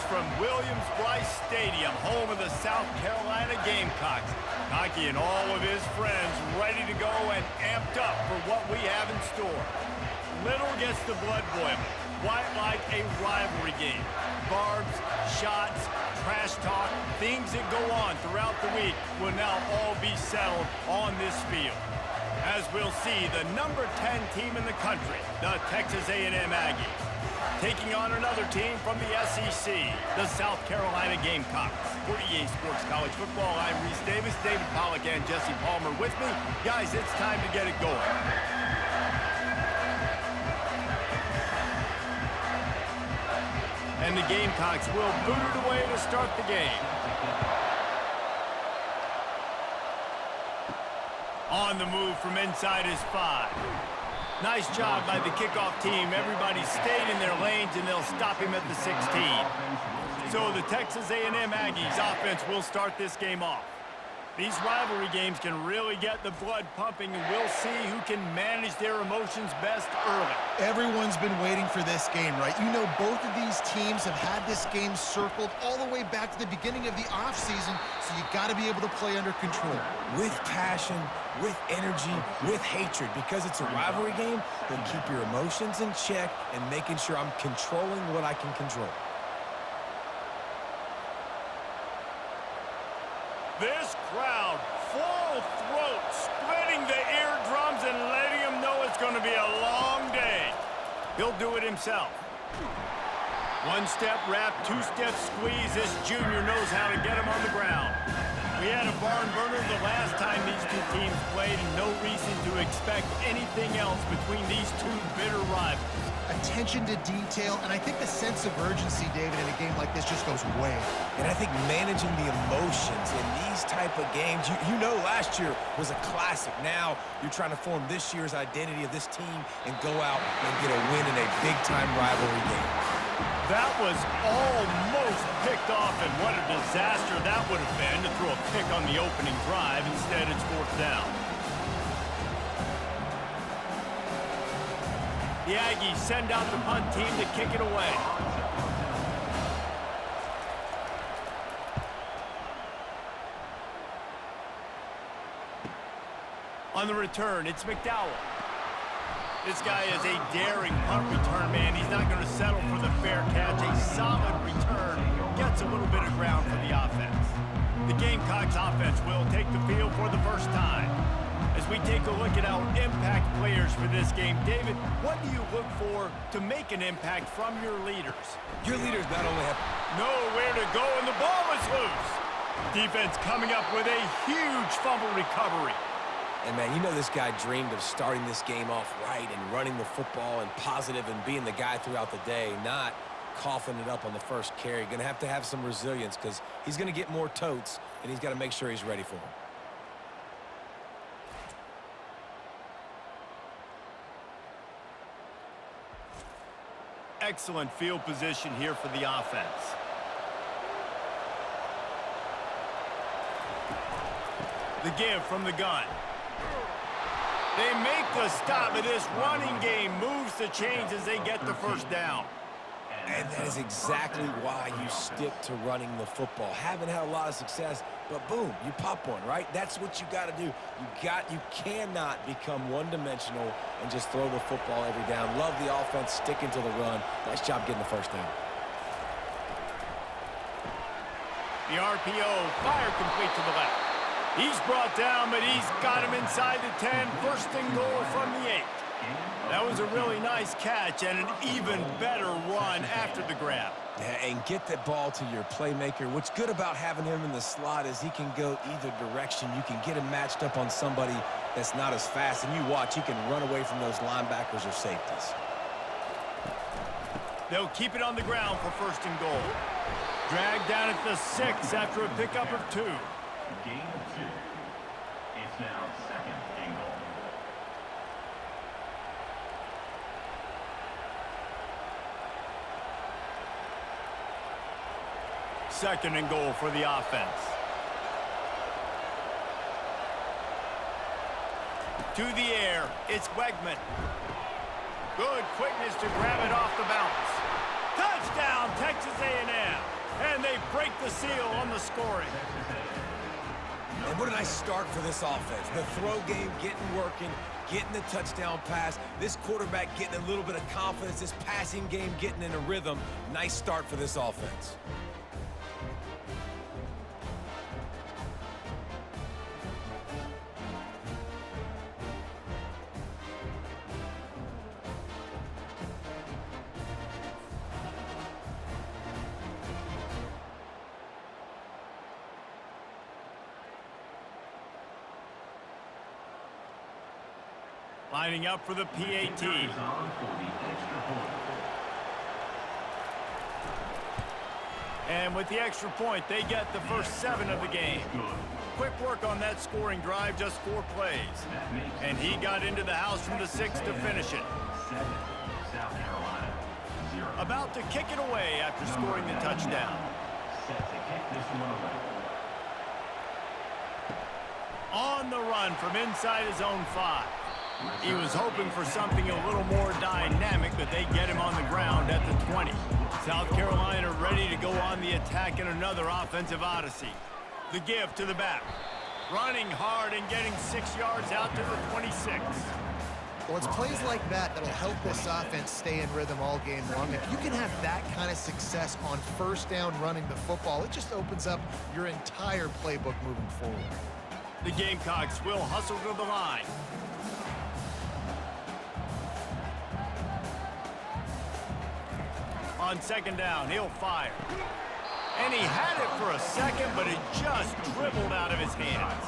from Williams-Brice Stadium, home of the South Carolina Gamecocks. Cocky and all of his friends ready to go and amped up for what we have in store. Little gets the blood boiling, quite like a rivalry game. Barbs, shots, trash talk, things that go on throughout the week will now all be settled on this field. As we'll see, the number 10 team in the country, the Texas A&M Aggies, taking on another team from the SEC, the South Carolina Gamecocks. For EA Sports College Football, I'm Reese Davis, David Pollack, and Jesse Palmer with me. Guys, it's time to get it going. And the Gamecocks will boot it away to start the game. On the move from inside his 5. Nice job by the kickoff team. Everybody stayed in their lanes, and they'll stop him at the 16. So the Texas A&M Aggies offense will start this game off. These rivalry games can really get the blood pumping, and we'll see who can manage their emotions best early. Everyone's been waiting for this game, right? You know, both of these teams have had this game circled all the way back to the beginning of the offseason, so you got to be able to play under control. With passion, with energy, with hatred. Because it's a rivalry game, they'll keep your emotions in check and making sure I'm controlling what I can control. This crowd, full throat, splitting the eardrums and letting him know it's going to be a long day. He'll do it himself. One-step wrap, two-step squeeze. This junior knows how to get him on the ground. We had a barn burner the last time these two teams played, and no reason to expect anything else between these two bitter rivals. Attention to detail, and I think the sense of urgency, David, in a game like this just goes way up. And I think managing the emotions in these type of games, you know last year was a classic. Now you're trying to form this year's identity of this team and go out and get a win in a big-time rivalry game. That was almost picked off, and what a disaster that would have been to throw a pick on the opening drive. Instead, it's 4th down. The Aggies send out the punt team to kick it away. On the return, it's McDowell. This guy is a daring punt return man. He's not going to settle for the fair catch. A solid return gets a little bit of ground for the offense. The Gamecocks offense will take the field for the first time. As we take a look at our impact players for this game, David, what do you look for to make an impact from your leaders? Your leaders not only have nowhere to go, and the ball is loose. Defense coming up with a huge fumble recovery. And, man, you know this guy dreamed of starting this game off right and running the football and positive and being the guy throughout the day, not coughing it up on the first carry. Going to have some resilience because he's going to get more totes, and he's got to make sure he's ready for them. Excellent field position here for the offense. The give from the gun. They make the stop, and this running game moves the chains as they get the first down. And that is exactly why you stick to running the football. Haven't had a lot of success, but boom, you pop one, right? That's what you got to do. You cannot become one-dimensional and just throw the football every down. Love the offense sticking to the run. Nice job getting the first down. The RPO, fire complete to the left. He's brought down, but he's got him inside the 10. First and goal from the 8. That was a really nice catch and an even better run after the grab. Yeah, and get that ball to your playmaker. What's good about having him in the slot is he can go either direction. You can get him matched up on somebody that's not as fast, and you watch, he can run away from those linebackers or safeties. They'll keep it on the ground for first and goal. Dragged down at the 6 after a pickup of 2. Gain of 2. It's now 2nd and goal. Second and goal for the offense. To the air, it's Wegman. Good quickness to grab it off the bounce. Touchdown, Texas A&M. the seal on the scoring. And what a nice start for this offense. The throw game getting working, getting the touchdown pass. This quarterback getting a little bit of confidence. This passing game getting in a rhythm. Nice start for this offense. Lining up for the PAT. And with the extra point, they get the first 7 of the game. Quick work on that scoring drive, just 4 plays. And he got into the house from the 6 to finish it. About to kick it away after scoring the touchdown. On the run from inside his own 5. He was hoping for something a little more dynamic, but they get him on the ground at the 20. South Carolina ready to go on the attack in another offensive odyssey. The give to the back. Running hard and getting 6 yards out to the 26. Well, it's plays like that that'll help this offense stay in rhythm all game long. If you can have that kind of success on first down running the football, it just opens up your entire playbook moving forward. The Gamecocks will hustle to the line. On second down, he'll fire. And he had it for a second, but it just dribbled out of his hands.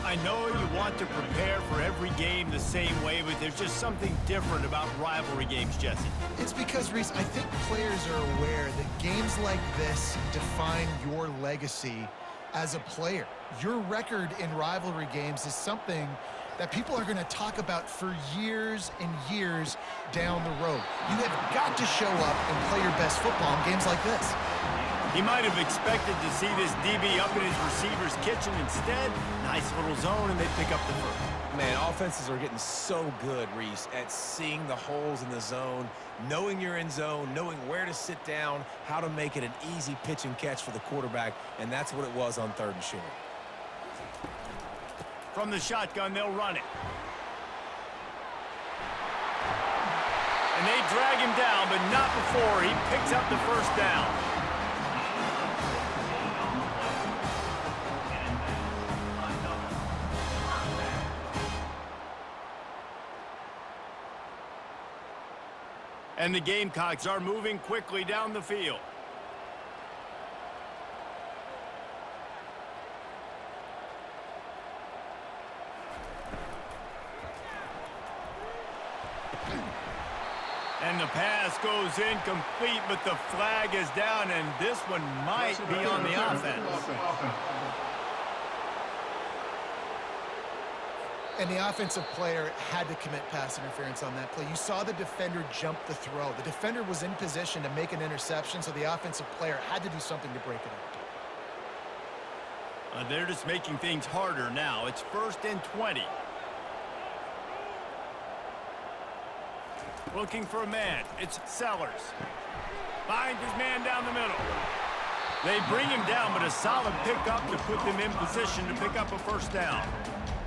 I know you want to prepare for every game the same way, but there's just something different about rivalry games, Jesse. It's because, Reese, I think players are aware that games like this define your legacy as a player. Your record in rivalry games is something that people are going to talk about for years and years down the road. You have got to show up and play your best football in games like this. He might have expected to see this DB up in his receiver's kitchen. Instead, nice little zone, and they pick up the first. Man, offenses are getting so good, Reese, at seeing the holes in the zone, knowing you're in zone, knowing where to sit down, how to make it an easy pitch and catch for the quarterback, and that's what it was on 3rd and short. From the shotgun, they'll run it. And they drag him down, but not before he picks up the first down. And the Gamecocks are moving quickly down the field. And the pass goes incomplete, but the flag is down, and this one might be on the offense. And the offensive player had to commit pass interference on that play. You saw the defender jump the throw. The defender was in position to make an interception, so the offensive player had to do something to break it up. They're just making things harder now. It's 1st and 20. Looking for a man. It's Sellers. Finds his man down the middle. They bring him down, but a solid pickup to put them in position to pick up a first down.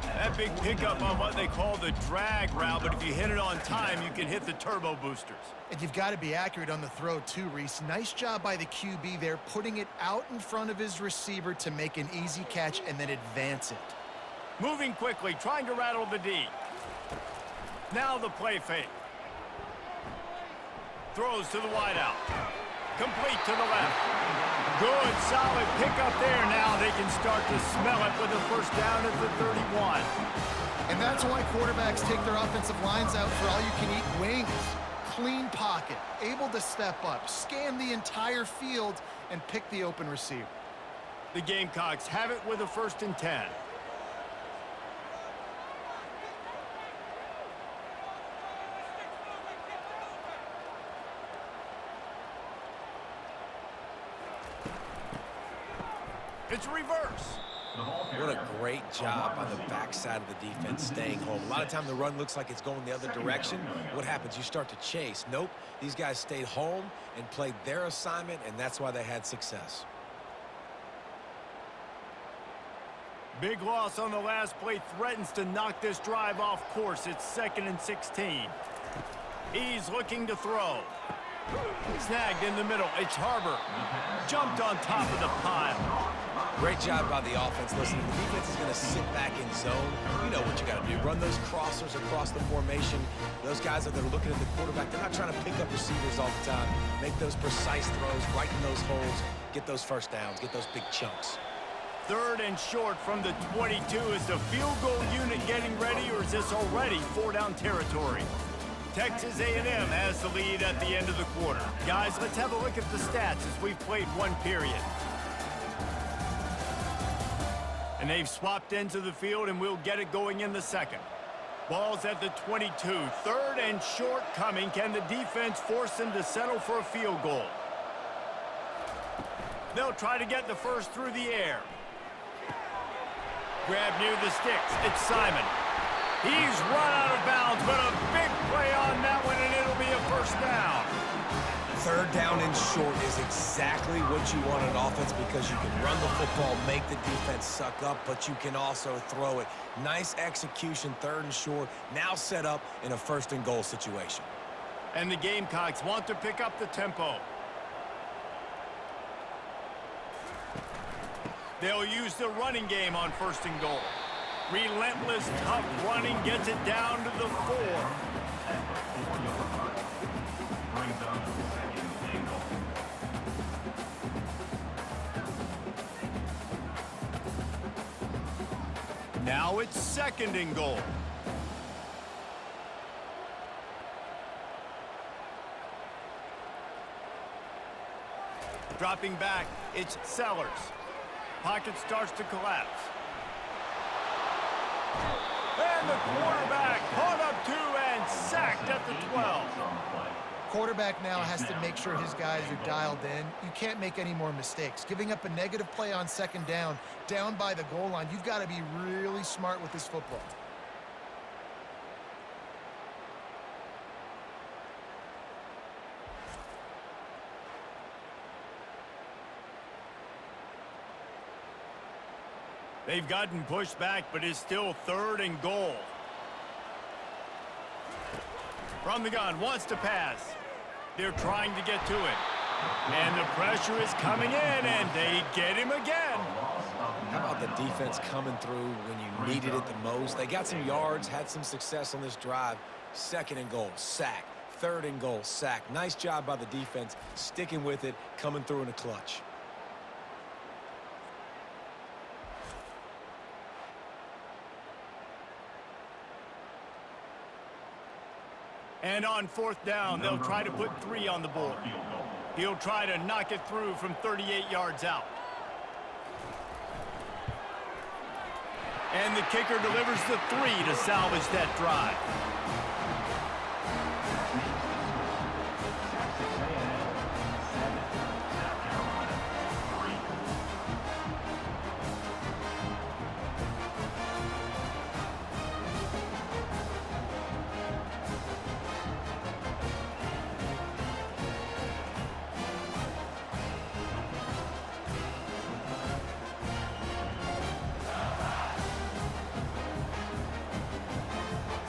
That big pickup on what they call the drag route, but if you hit it on time, you can hit the turbo boosters. And you've got to be accurate on the throw too, Reese. Nice job by the QB there, putting it out in front of his receiver to make an easy catch and then advance it. Moving quickly, trying to rattle the D. Now the play fake. Throws to the wideout. Complete to the left. Good, solid pickup there. Now they can start to smell it with a first down at the 31. And that's why quarterbacks take their offensive lines out for all-you-can-eat wings. Clean pocket, able to step up, scan the entire field, and pick the open receiver. The Gamecocks have it with a 1st and 10. It's reverse. What a great job on the backside of the defense staying home. A lot of time the run looks like it's going the other direction. What happens? You start to chase. Nope. These guys stayed home and played their assignment, and that's why they had success. Big loss on the last play threatens to knock this drive off course. It's 2nd and 16. He's looking to throw. Snagged in the middle. It's Harbor. Jumped on top of the pile. Great job by the offense. Listen, the defense is going to sit back in zone. You know what you got to do. Run those crossers across the formation. Those guys that are looking at the quarterback, they're not trying to pick up receivers all the time. Make those precise throws, right in those holes. Get those first downs. Get those big chunks. 3rd and short from the 22. Is the field goal unit getting ready, or is this already 4-down territory? Texas A&M has the lead at the end of the quarter. Guys, let's have a look at the stats as we've played one period. And they've swapped into the field, and we'll get it going in the second. Ball's at the 22. 3rd and short coming. Can the defense force them to settle for a field goal? They'll try to get the first through the air. Grab near the sticks. It's Simon. He's run out of bounds, but a big play on that one, and it'll be a first down. 3rd down and short is exactly what you want in offense because you can run the football, make the defense suck up, but you can also throw it. Nice execution, 3rd and short, now set up in a 1st and goal situation. And the Gamecocks want to pick up the tempo. They'll use the running game on 1st and goal. Relentless, tough running gets it down to the 4. Brings up 2nd and goal. Now it's 2nd and goal. Dropping back, it's Sellers. Pocket starts to collapse. And the quarterback caught up 2 and sacked at the 12. Quarterback now has to make sure his guys are dialed in. You can't make any more mistakes. Giving up a negative play on 2nd down by the goal line, you've got to be really smart with this football. They've gotten pushed back, but it's still 3rd and goal. From the gun, wants to pass. They're trying to get to it. And the pressure is coming in, and they get him again. How about the defense coming through when you needed it the most? They got some yards, had some success on this drive. 2nd and goal, sack. 3rd and goal, sack. Nice job by the defense, sticking with it, coming through in a clutch. And on 4th down, they'll try to put 3 on the board. He'll try to knock it through from 38 yards out. And the kicker delivers the 3 to salvage that drive.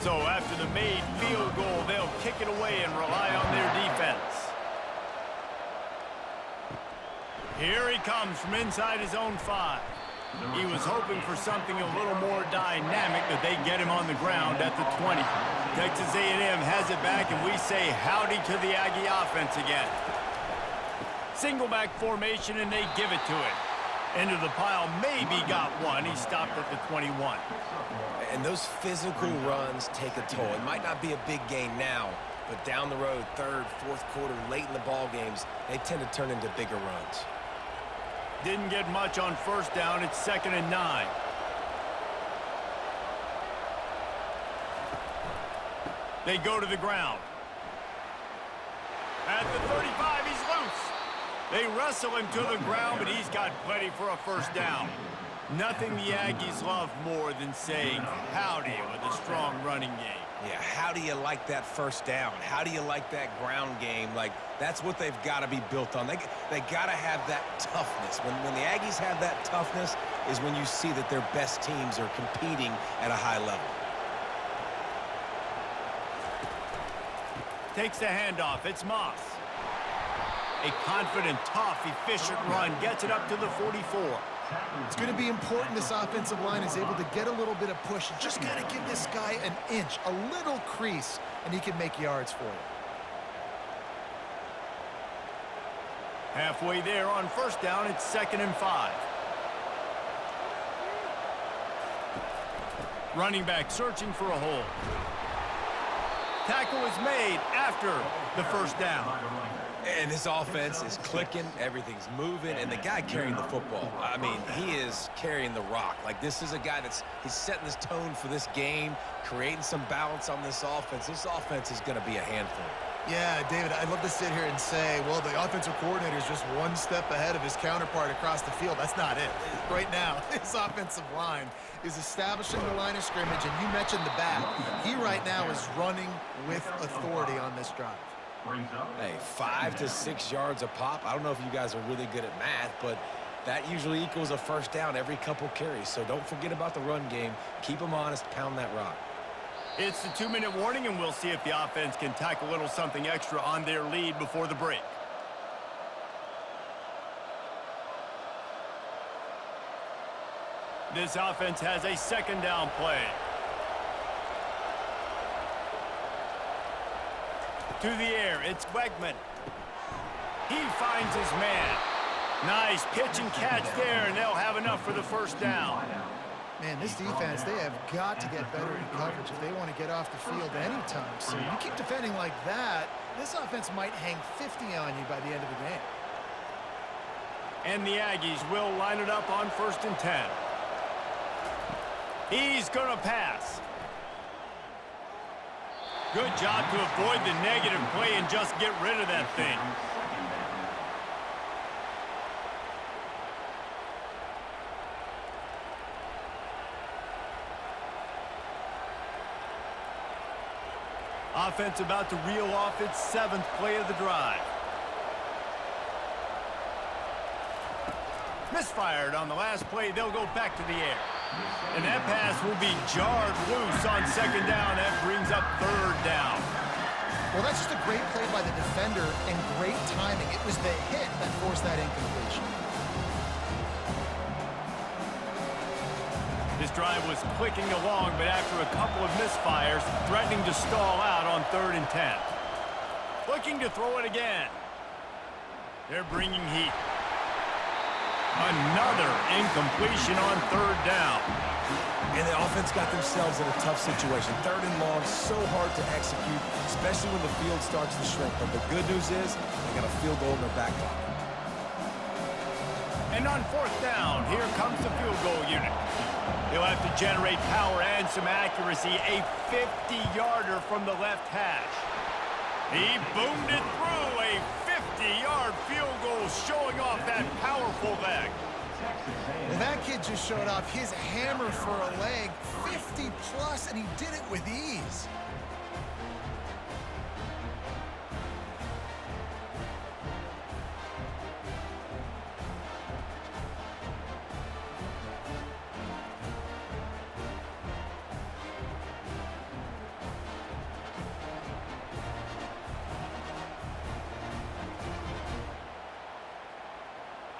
So after the made field goal, they'll kick it away and rely on their defense. Here he comes from inside his own 5. He was hoping for something a little more dynamic, but they get him on the ground at the 20. Texas A&M has it back, and we say howdy to the Aggie offense again. Single back formation, and they give it to him. Into the pile, maybe got one. He stopped at the 21. And those physical runs take a toll. It might not be a big gain now, but down the road, 3rd, 4th quarter, late in the ball games, they tend to turn into bigger runs. Didn't get much on 1st down. It's 2nd and 9. They go to the ground. At the 35, he's loose. They wrestle him to the ground, but he's got plenty for a 1st down. Nothing the Aggies love more than saying howdy with a strong running game. Yeah, how do you like that first down? How do you like that ground game? Like, that's what they've got to be built on. They got to have that toughness. When the Aggies have that toughness is when you see that their best teams are competing at a high level. Takes the handoff. It's Moss. A confident, tough, efficient run. Gets it up to the 44. It's going to be important this offensive line is able to get a little bit of push. You just got to give this guy an inch, a little crease, and he can make yards for you. Halfway there on first down, it's 2nd and 5. Running back searching for a hole. Tackle is made after the first down. And this offense is clicking, everything's moving, and the guy carrying the football, I mean, he is carrying the rock. Like, this is a guy he's setting this tone for this game, creating some balance on this offense. This offense is going to be a handful. Yeah, David, I'd love to sit here and say, well, the offensive coordinator is just one step ahead of his counterpart across the field. That's not it. Right now, his offensive line is establishing the line of scrimmage, and you mentioned the back. He right now is running with authority on this drive. Hey, 5 to 6 yards a pop. I don't know if you guys are really good at math, but that usually equals a first down every couple carries. So don't forget about the run game. Keep them honest, pound that rock. It's the 2-minute warning, and we'll see if the offense can tack a little something extra on their lead before the break. This offense has a 2nd down play. To the air, it's Wegman. He finds his man. Nice pitch and catch there, and they'll have enough for the first down. Man, this defense, they have got to get better in coverage if they want to get off the field anytime soon. You keep defending like that, this offense might hang 50 on you by the end of the game. And the Aggies will line it up on 1st and 10. He's going to pass. Good job to avoid the negative play and just get rid of that thing. Offense about to reel off its 7th play of the drive. Misfired on the last play. They'll go back to the air. And that pass will be jarred loose on 2nd down. That brings up 3rd down. Well, that's just a great play by the defender and great timing. It was the hit that forced that incompletion. This drive was clicking along, but after a couple of misfires, threatening to stall out on 3rd and 10. Looking to throw it again. They're bringing heat. Another incompletion on 3rd down. And the offense got themselves in a tough situation. 3rd and long, so hard to execute, especially when the field starts to shrink. But the good news is they got a field goal in their back pocket. And on 4th down, here comes the field goal unit. They'll have to generate power and some accuracy. A 50-yarder from the left hash. He boomed it through. A 50-yard field goal showing off that powerful leg. Well, that kid just showed off his hammer for a leg, 50-plus, and he did it with ease.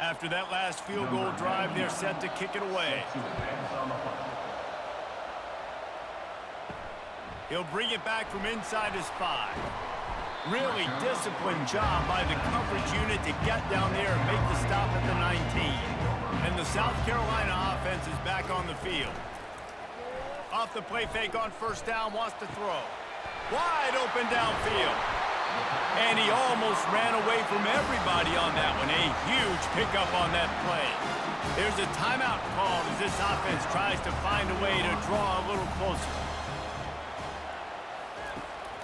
After that last field goal drive, they're set to kick it away. He'll bring it back from inside his 5. Really disciplined job by the coverage unit to get down there and make the stop at the 19. And the South Carolina offense is back on the field. Off the play fake on 1st down, wants to throw. Wide open downfield. And he almost ran away from everybody on that one. A huge pickup on that play. There's a timeout called as this offense tries to find a way to draw a little closer.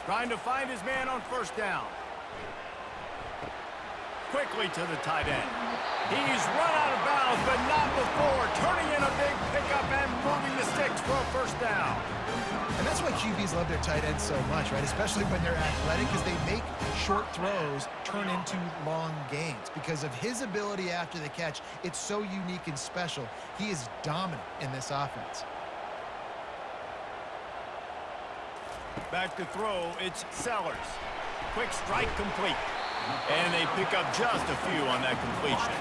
Trying to find his man on 1st down. Quickly to the tight end. He's run out of bounds throws, but not before. Turning in a big pickup and moving the sticks for a first down. And that's why QBs love their tight ends so much, right? Especially when they're athletic, because they make short throws turn into long gains. Because of his ability after the catch, it's so unique and special. He is dominant in this offense. Back to throw, it's Sellers. Quick strike complete. And they pick up just a few on that completion.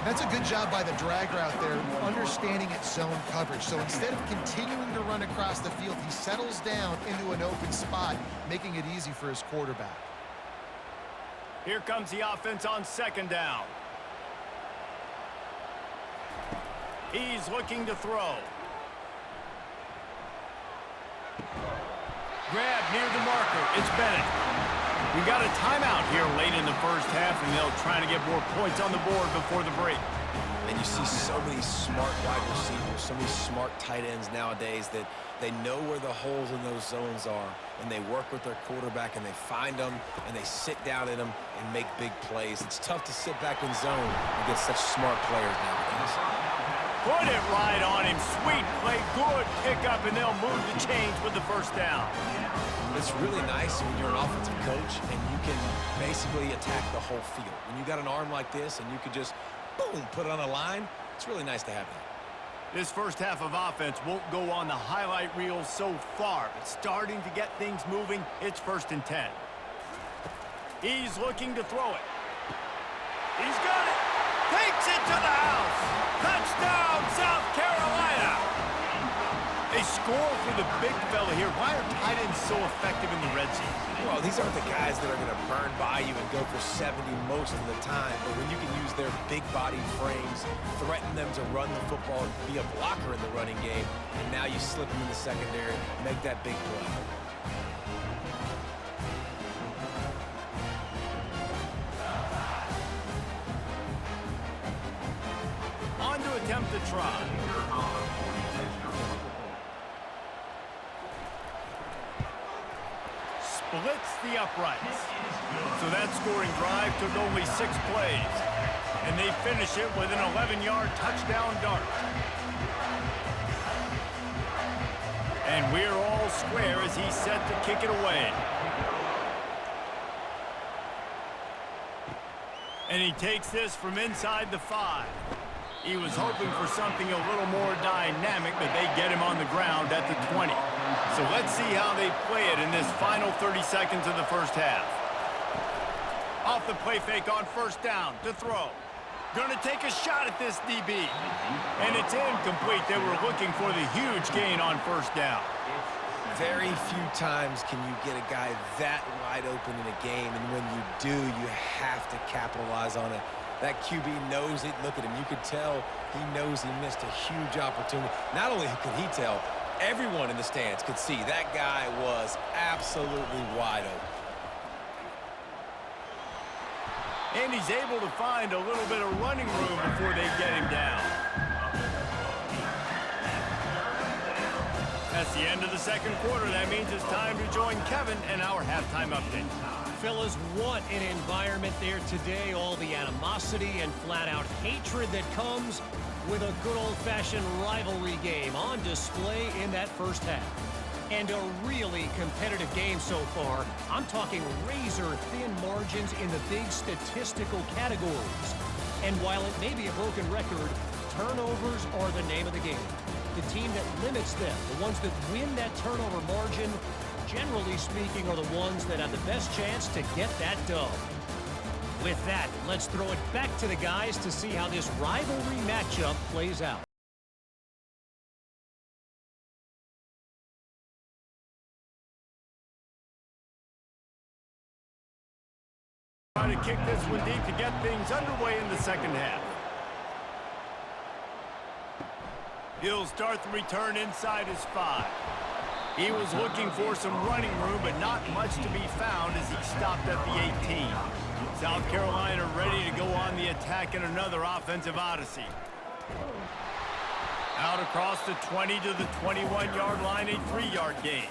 That's a good job by the drag route there, understanding its zone coverage. So instead of continuing to run across the field, he settles down into an open spot, making it easy for his quarterback. Here comes the offense on second down. He's looking to throw. Grab near the marker. It's Bennett. We got a timeout here late in the first half, and they'll try to get more points on the board before the break. And you see so many smart wide receivers, so many smart tight ends nowadays that they know where the holes in those zones are, and they work with their quarterback, and they find them, and they sit down in them and make big plays. It's tough to sit back in zone against such smart players nowadays. Put it right on him. Sweet play, good pickup, and they'll move the chains with the first down. It's really nice when you're an offensive coach and you can basically attack the whole field. When you got an arm like this and you could just, boom, put it on a line, it's really nice to have that. This first half of offense won't go on the highlight reel so far, but starting to get things moving, it's 1st and 10. He's looking to throw it. He's got it. Takes it to the house. Touchdown, South Carolina. They score for the big fella here. Why are tight ends so effective in the red zone? Well, these aren't the guys that are going to burn by you and go for 70 most of the time, but when you can use their big body frames, threaten them to run the football, be a blocker in the running game, and now you slip them in the secondary, make that big play. On to attempt to try. Splits the uprights. So that scoring drive took only 6 plays. And they finish it with an 11-yard touchdown dart. And we're all square as he's set to kick it away. And he takes this from inside the 5. He was hoping for something a little more dynamic, but they get him on the ground at the 20. So let's see how they play it in this final 30 seconds of the first half. Off the play fake on first down to throw. Gonna take a shot at this DB. And it's incomplete. They were looking for the huge gain on first down. Very few times can you get a guy that wide open in a game, and when you do, you have to capitalize on it. That QB knows it. Look at him. You could tell he knows he missed a huge opportunity. Not only could he tell, everyone in the stands could see that guy was absolutely wide open. And he's able to find a little bit of running room before they get him down. That's the end of the second quarter. That means it's time to join Kevin and our halftime update. Fellas, what an environment there today. All the animosity and flat-out hatred that comes with a good old-fashioned rivalry game on display in that first half. And a really competitive game so far. I'm talking razor-thin margins in the big statistical categories. And while it may be a broken record, turnovers are the name of the game. The team that limits them, the ones that win that turnover margin, generally speaking, are the ones that have the best chance to get that dub. With that, let's throw it back to the guys to see how this rivalry matchup plays out. Try to kick this one deep to get things underway in the second half. He'll start the return inside his 5. He was looking for some running room, but not much to be found as he stopped at the 18. South Carolina ready to go on the attack in another offensive odyssey. Out across the 20 to the 21-yard line, a 3-yard gain.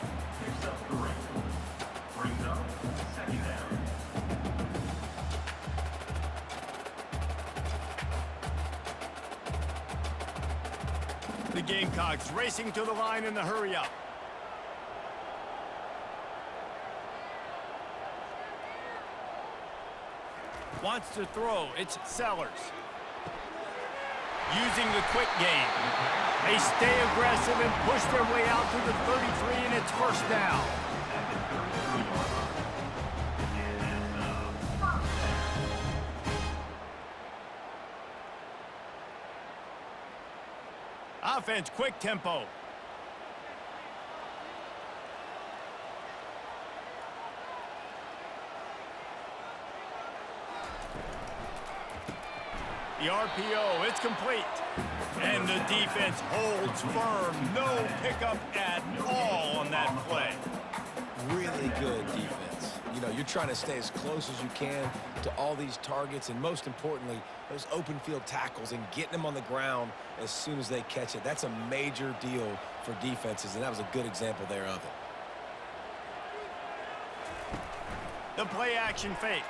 Second down. 2 The Gamecocks racing to the line in the hurry-up. Wants to throw. It's Sellers. Using the quick game. They stay aggressive and push their way out to the 33, and it's first down. Offense, quick tempo. The RPO, it's complete. And the defense holds firm. No pickup at all on that play. Really good defense. You know, you're trying to stay as close as you can to all these targets, and most importantly, those open field tackles and getting them on the ground as soon as they catch it. That's a major deal for defenses, and that was a good example there of it. The play action fake.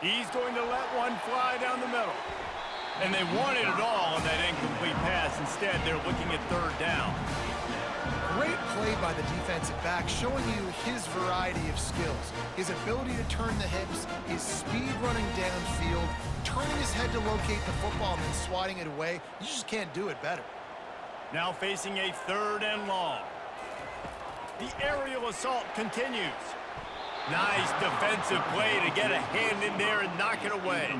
He's going to let one fly down the middle. And they wanted it all on that incomplete pass. Instead, they're looking at third down. Great play by the defensive back, showing you his variety of skills. His ability to turn the hips, his speed running downfield, turning his head to locate the football and then swatting it away. You just can't do it better. Now facing a third and long. The aerial assault continues. Nice defensive play to get a hand in there and knock it away.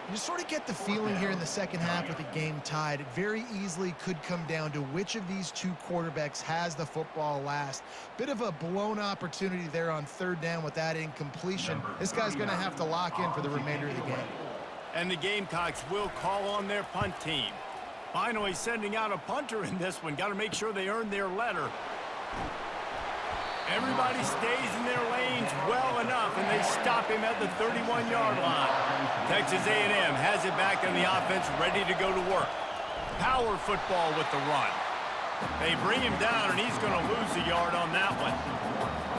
You sort of get the feeling here in the second half with the game tied. It very easily could come down to which of these two quarterbacks has the football last. Bit of a blown opportunity there on third down with that incompletion. This guy's going to have to lock in for the remainder of the game. And the Gamecocks will call on their punt team. Finally sending out a punter in this one. Got to make sure they earn their letter. Everybody stays in their lanes well enough, and they stop him at the 31-yard line. Texas A&M has it back on the offense, ready to go to work. Power football with the run. They bring him down, and he's going to lose a yard on that one.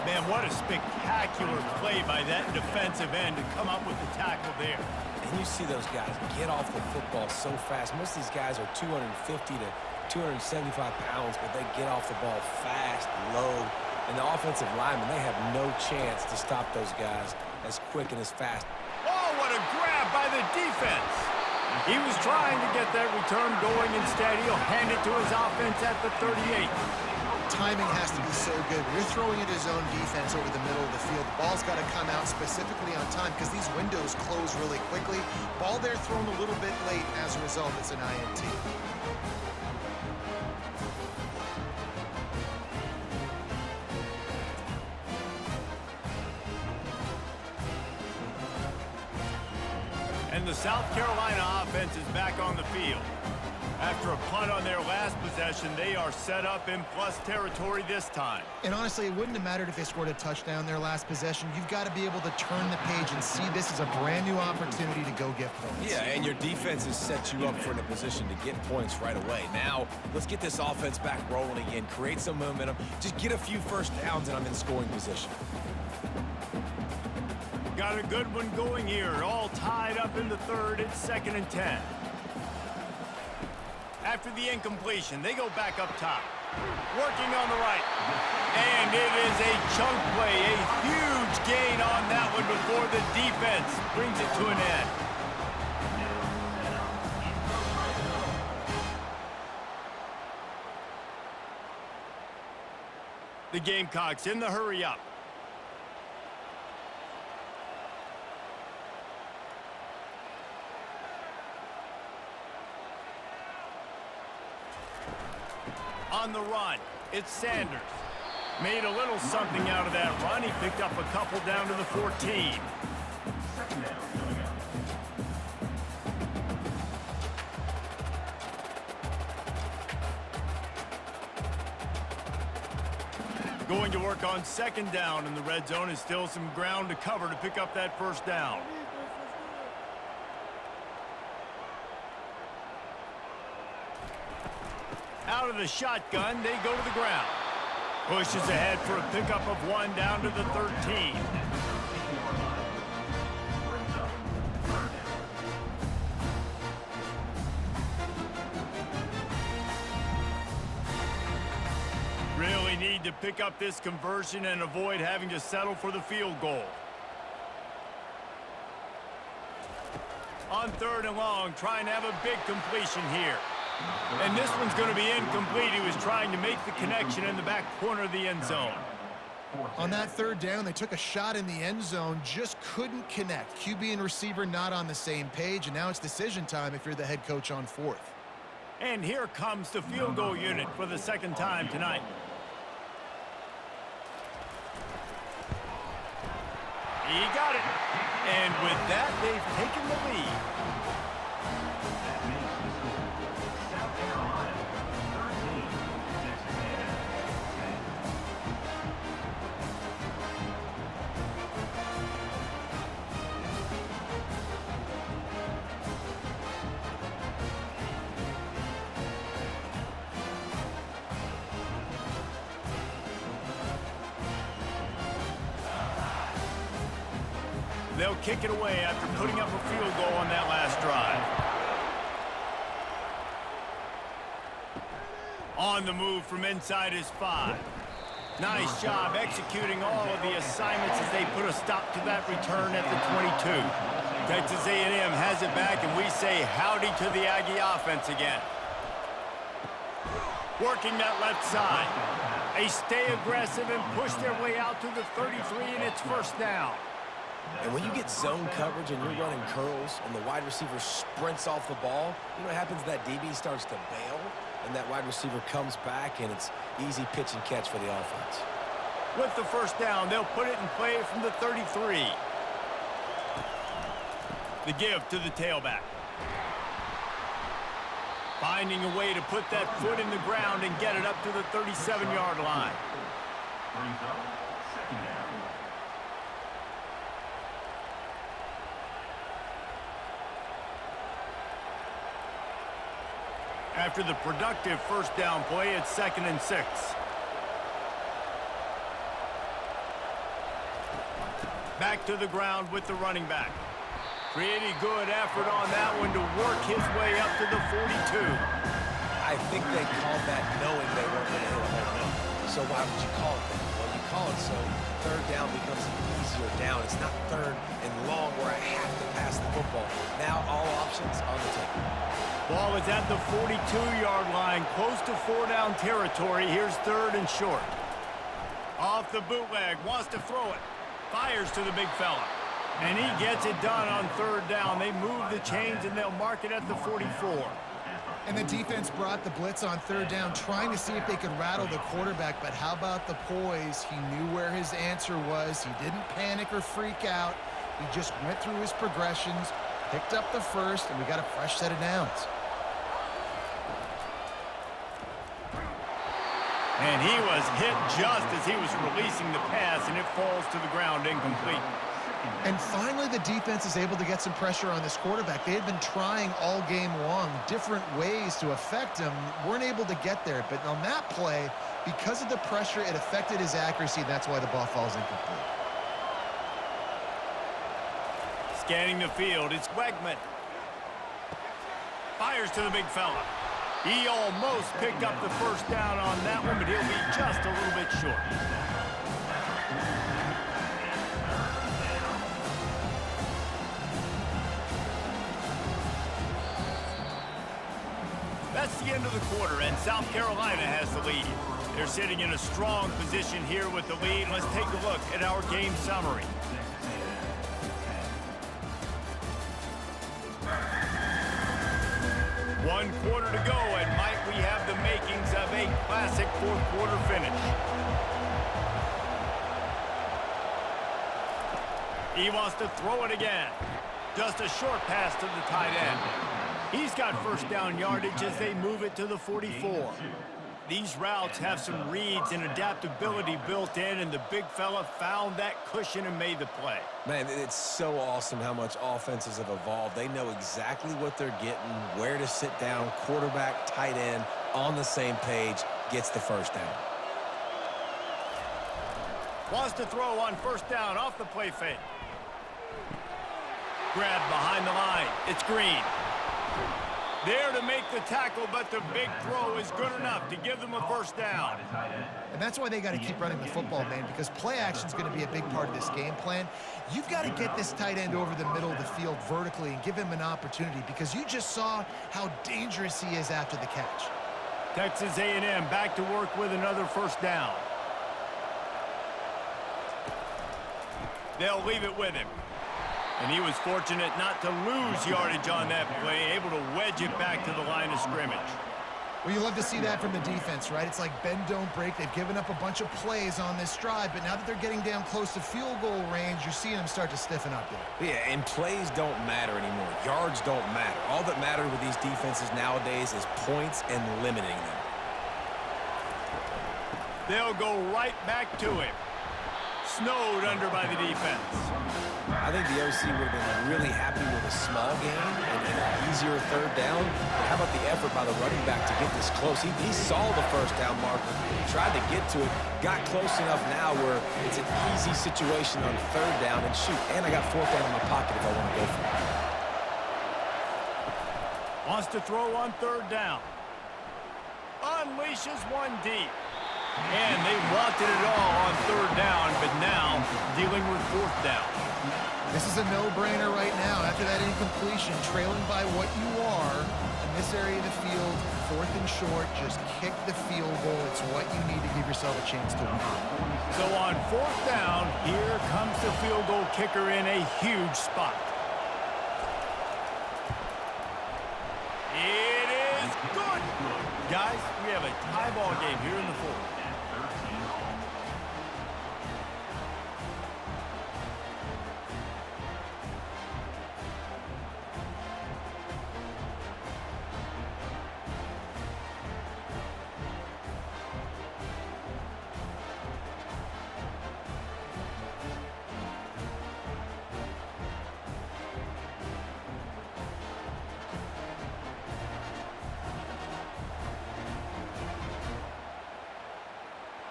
Man, what a spectacular play by that defensive end to come up with the tackle there. And you see those guys get off the football so fast. Most of these guys are 250 to 275 pounds, but they get off the ball fast, low. And the offensive linemen, they have no chance to stop those guys as quick and as fast. Oh, what a grab by the defense. He was trying to get that return going. Instead, he'll hand it to his offense at the 38. Timing has to be so good. When you're throwing at his own defense over the middle of the field, the ball's got to come out specifically on time because these windows close really quickly. Ball there thrown a little bit late. As a result, it's an INT. And the South Carolina offense is back on the field. After a punt on their last possession, they are set up in plus territory this time. And honestly, it wouldn't have mattered if they scored a touchdown their last possession. You've got to be able to turn the page and see this as a brand new opportunity to go get points. Yeah, and your defense has set you up for a position to get points right away. Now, let's get this offense back rolling again, create some momentum, just get a few first downs, and I'm in scoring position. Got a good one going here. All tied up in the third. It's 2nd and 10. After the incompletion, they go back up top. Working on the right. And it is a chunk play. A huge gain on that one before the defense brings it to an end. The Gamecocks in the hurry-up. On the run, it's Sanders. Made a little something out of that run. He picked up a couple down to the 14. Going to work on 2nd down, and the red zone is still some ground to cover to pick up that first down. Out of the shotgun, they go to the ground. Pushes ahead for a pickup of 1 down to the 13. need to pick up this conversion and avoid having to settle for the field goal. On 3rd and long, trying to have a big completion here. And this one's going to be incomplete. He was trying to make the connection in the back corner of the end zone. On that 3rd down, they took a shot in the end zone, just couldn't connect. QB and receiver not on the same page, and now it's decision time if you're the head coach on 4th. And here comes the field goal unit for the 2nd time tonight. He got it. And with that, they've taken the lead. That makes the score South Carolina 13, Texas A&M 10. They'll kick it away after putting up a field goal on that last drive. On the move from inside his 5. Nice job executing all of the assignments as they put a stop to that return at the 22. Texas A&M has it back, and we say howdy to the Aggie offense again. Working that left side. They stay aggressive and push their way out to the 33, and it's 1st down. And when you get zone coverage and you're running curls and the wide receiver sprints off the ball, you know what happens? That DB starts to bail, and that wide receiver comes back, and it's easy pitch and catch for the offense. With the 1st down, they'll put it in play from the 33. The give to the tailback. Finding a way to put that foot in the ground and get it up to the 37-yard line. Brings up 2nd down. After the productive 1st down play, it's 2nd and 6. Back to the ground with the running back. Pretty good effort on that one to work his way up to the 42. I think they called that knowing they weren't going to hit a home run. So why would you call it that? Well, you call it so 3rd down becomes an easier down. It's not 3rd and long where I have to pass the football. Now all options on the table. Ball is at the 42-yard line, close to 4-down territory. Here's 3rd and short. Off the bootleg, wants to throw it. Fires to the big fella. And he gets it done on 3rd down. They move the chains, and they'll mark it at the 44. And the defense brought the blitz on 3rd down, trying to see if they could rattle the quarterback. But how about the poise? He knew where his answer was. He didn't panic or freak out. He just went through his progressions, picked up the 1st, and we got a fresh set of downs. And he was hit just as he was releasing the pass, and it falls to the ground incomplete. And finally, the defense is able to get some pressure on this quarterback. They had been trying all game long different ways to affect him, weren't able to get there. But on that play, because of the pressure, it affected his accuracy, and that's why the ball falls incomplete. Scanning the field, it's Wegman. Fires to the big fella. He almost picked up the 1st down on that one, but he'll be just a little bit short. That's the end of the quarter, and South Carolina has the lead. They're sitting in a strong position here with the lead. Let's take a look at our game summary. One quarter to go, and might we have the makings of a classic 4th quarter finish. He wants to throw it again. Just a short pass to the tight end. He's got 1st down yardage as they move it to the 44. These routes have some reads and adaptability built in, and the big fella found that cushion and made the play. Man, it's so awesome how much offenses have evolved. They know exactly what they're getting, where to sit down, quarterback, tight end, on the same page, gets the 1st down. Wants to throw on 1st down off the play fake. Grab behind the line. It's Green. There to make the tackle, but the big throw is good enough to give them a first down. And that's why they got to keep running the football, man, because play action is going to be a big part of this game plan. You've got to get this tight end over the middle of the field vertically and give him an opportunity, because you just saw how dangerous he is after the catch. Texas A&M back to work with another first down. They'll leave it with him. And he was fortunate not to lose yardage on that play, able to wedge it back to the line of scrimmage. Well, you love to see that from the defense, right? It's like bend, don't break. They've given up a bunch of plays on this drive, but now that they're getting down close to field goal range, you're seeing them start to stiffen up there. Yeah, and plays don't matter anymore. Yards don't matter. All that matters with these defenses nowadays is points and limiting them. They'll go right back to him. Snowed under by the defense. I think the OC would have been really happy with a small game and an easier third down. But how about the effort by the running back to get this close? He saw the first down marker, tried to get to it, got close enough now where it's an easy situation on third down, and shoot, and I got fourth down in my pocket if I want to go for it. Wants to throw on third down. Unleashes one deep. And they wanted it all on third down, but now dealing with fourth down. This is a no-brainer right now. After that incompletion, trailing by what you are in this area of the field, fourth and short, just kick the field goal. It's what you need to give yourself a chance to win. So on fourth down, here comes the field goal kicker in a huge spot. It is good. Guys, we have a tie ball game here in the fourth.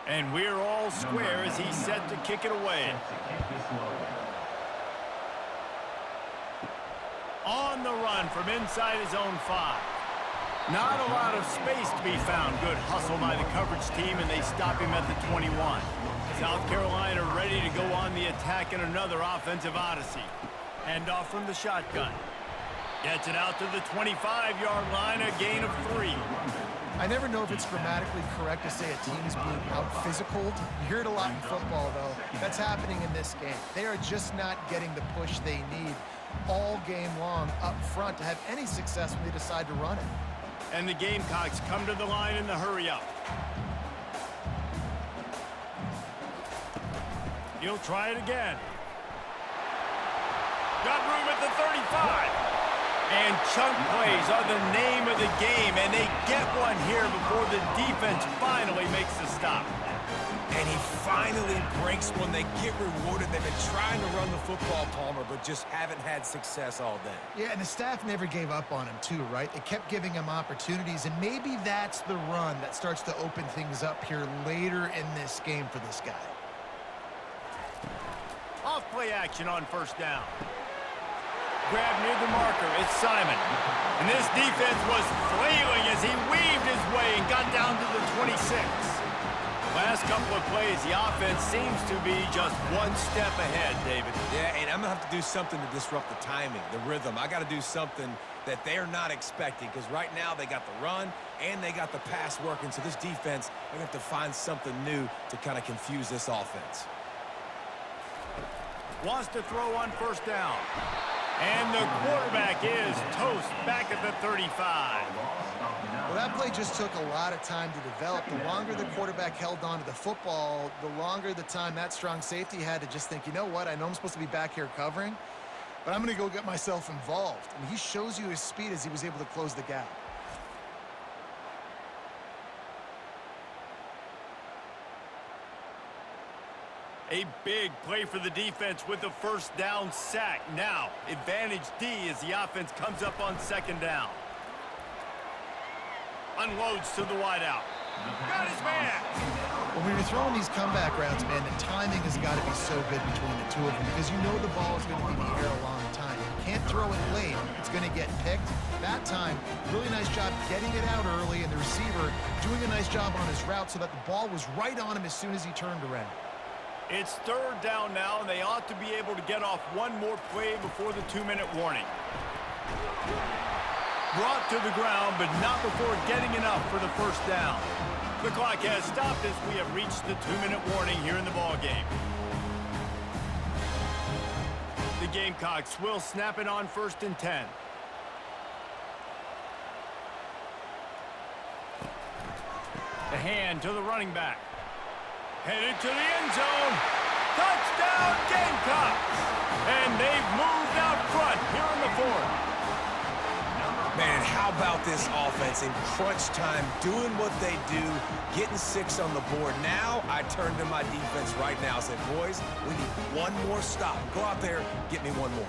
And we're all square as he's set to kick it away. On the run from inside his own 5. Not a lot of space to be found. Good hustle by the coverage team, and they stop him at the 21. South Carolina ready to go on the attack in another offensive odyssey. Hand off from the shotgun. Gets it out to the 25-yard line, a gain of 3. I never know if it's grammatically correct to say a team is being out-physicaled. You hear it a lot in football, though. That's happening in this game. They are just not getting the push they need all game long up front to have any success when they decide to run it. And the Gamecocks come to the line in the hurry-up. He'll try it again. Got room at the 35. And chunk plays are the name of the game, and they get one here before the defense finally makes the stop. And he finally breaks one. They get rewarded. They've been trying to run the football, Palmer, but just haven't had success all day. Yeah, and the staff never gave up on him, too, right? They kept giving him opportunities, and maybe that's the run that starts to open things up here later in this game for this guy. Off play action on first down. Grab near the marker, it's Simon. And this defense was flailing as he weaved his way and got down to the 26. Last couple of plays, the offense seems to be just one step ahead, David. Yeah, and I'm going to have to do something to disrupt the timing, the rhythm. I got to do something that they're not expecting, because right now they got the run and they got the pass working. So this defense, they're going to have to find something new to kind of confuse this offense. Wants to throw on first down. And the quarterback is toast back at the 35. Well, that play just took a lot of time to develop. The longer the quarterback held on to the football, the longer the time that strong safety had to just think, you know what, I know I'm supposed to be back here covering, but I'm going to go get myself involved. And he shows you his speed as he was able to close the gap. A big play for the defense with the first down sack. Now, advantage D as the offense comes up on second down. Unloads to the wideout. Got his man. Well, when you're throwing these comeback routes, man, the timing has got to be so good between the two of them, because you know the ball is going to be in the air a long time. You can't throw it late. It's going to get picked. That time, Really nice job getting it out early, and the receiver doing a nice job on his route so that the ball was right on him as soon as he turned around. It's third down now, and they ought to be able to get off one more play before the 2-minute warning. Brought to the ground, but not before getting enough for the first down. The clock has stopped as we have reached the 2-minute warning here in the ballgame. The Gamecocks will snap it on 1st and 10. The hand to the running back. Headed to the end zone. Touchdown, Gamecocks! And they've moved out front here in the 4th. Man, how about this offense in crunch time, doing what they do, getting 6 on the board. Now I turn to my defense right now and say, boys, we need one more stop. Go out there, get me one more.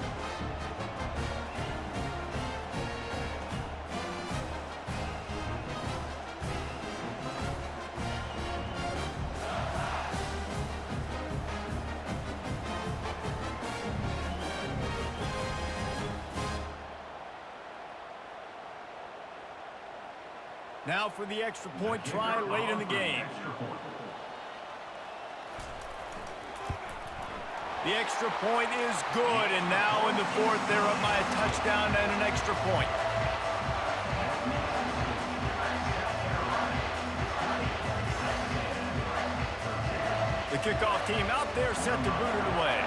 Now for the extra point try late in the game. The extra point is good, and now in the 4th, they're up by a touchdown and an extra point. The kickoff team out there set to boot it away.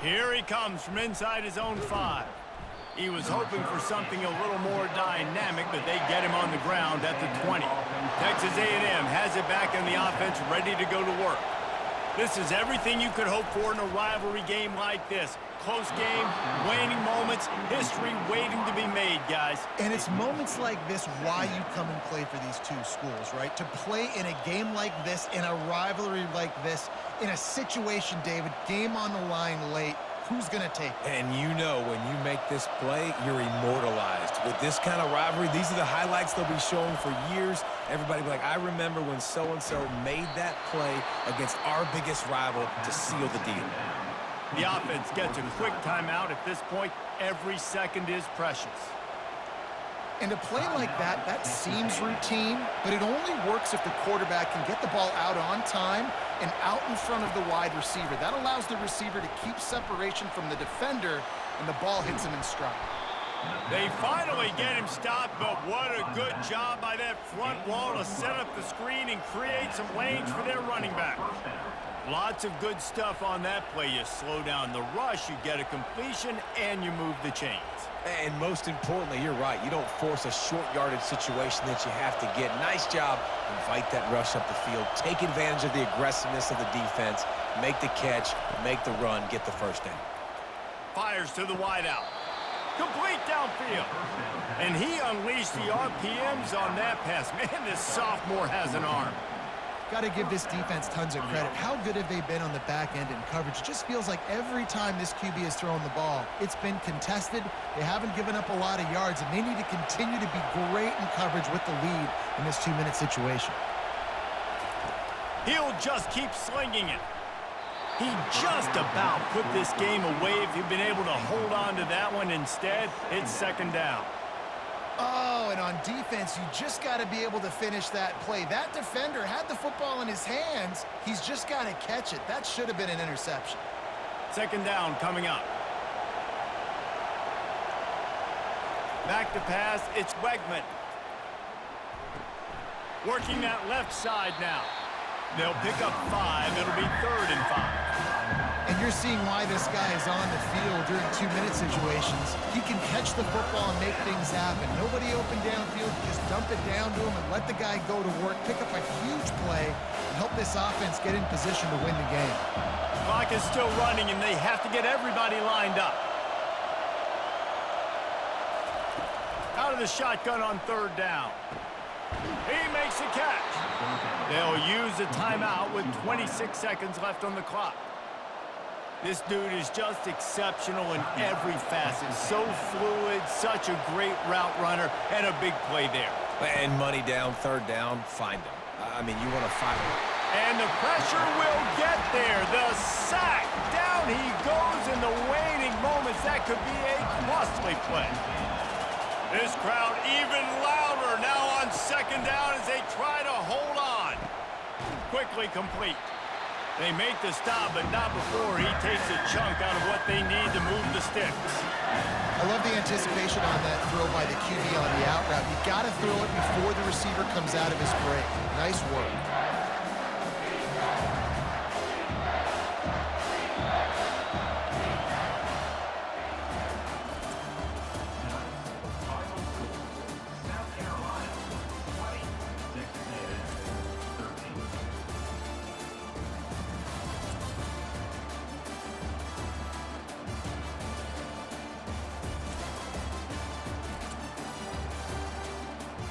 Here he comes from inside his own 5. He was hoping for something a little more dynamic, but they get him on the ground at the 20. Texas A&M has it back in the offense, ready to go to work. This is everything you could hope for in a rivalry game like this. Close game, waning moments, history waiting to be made, guys. And it's moments like this why you come and play for these two schools, right? To play in a game like this, in a rivalry like this, in a situation, David, game on the line late, who's going to take it? And you know when you make this play, you're immortalized. With this kind of rivalry, these are the highlights they'll be showing for years. Everybody will be like, I remember when so-and-so made that play against our biggest rival to seal the deal. The offense gets a quick timeout at this point. Every second is precious. And a play like that, that seems routine, but it only works if the quarterback can get the ball out on time and out in front of the wide receiver. That allows the receiver to keep separation from the defender, and the ball hits him in stride. They finally get him stopped, but what a good job by that front wall to set up the screen and create some lanes for their running back. Lots of good stuff on that play. You slow down the rush, you get a completion, and you move the chains. And most importantly, you're right. You don't force a short yardage situation that you have to get. Nice job. Invite that rush up the field. Take advantage of the aggressiveness of the defense. Make the catch, make the run, get the first down. Fires to the wideout. Complete downfield. And he unleashed the RPMs on that pass. Man, this sophomore has an arm. Got to give this defense tons of credit. How good have they been on the back end in coverage? It just feels like every time this QB has thrown the ball, it's been contested. They haven't given up a lot of yards, and they need to continue to be great in coverage with the lead in this 2-minute situation. He'll just keep slinging it. He just about put this game away if he'd been able to hold on to that one. Instead, it's 2nd down. Oh, and on defense, you just got to be able to finish that play. That defender had the football in his hands. He's just got to catch it. That should have been an interception. 2nd down coming up. Back to pass, it's Wegman. Working that left side now. They'll pick up 5. It'll be 3rd and 5. And you're seeing why this guy is on the field during 2-minute situations. He can catch the football and make things happen. Nobody open downfield. You just dump it down to him and let the guy go to work, pick up a huge play, and help this offense get in position to win the game. Clock is still running, and they have to get everybody lined up. Out of the shotgun on 3rd down. He makes a catch. They'll use a timeout with 26 seconds left on the clock. This dude is just exceptional in every facet. So fluid, such a great route runner, and a big play there. And money down, 3rd down, find him. I mean, you want to find him. And the pressure will get there. The sack. Down he goes in the waning moments, that could be a costly play. This crowd even louder now on second down as they try to hold on. Quickly complete. They make the stop, but not before he takes a chunk out of what they need to move the sticks. I love the anticipation on that throw by the QB on the out route. You got to throw it before the receiver comes out of his break. Nice work.